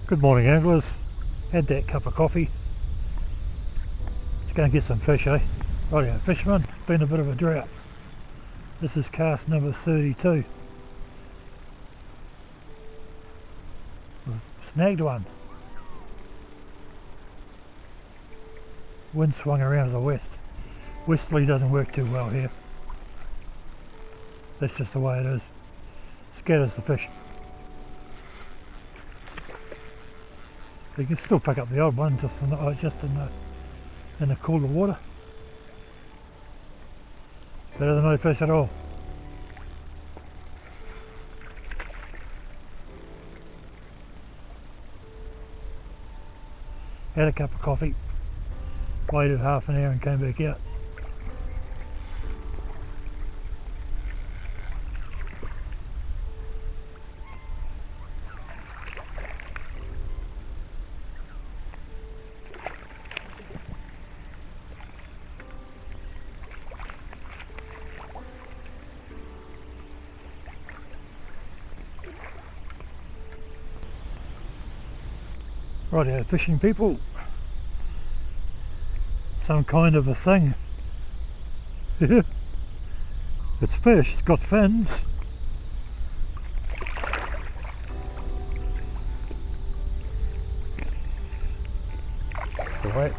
Good morning, anglers. Had that cup of coffee. Let's go and get some fish, eh? Rightio, fishermen, it's been a bit of a drought. This is cast number 32. We've snagged one. Wind swung around to the west. Westerly doesn't work too well here. That's just the way it is. Scatters the fish. You can still pick up the odd one just in the cooler water. Better than no fish at all. Had a cup of coffee, waited half an hour and came back out. Rightio, fishing people. Some kind of a thing. It's fish, it's got fins. Alright.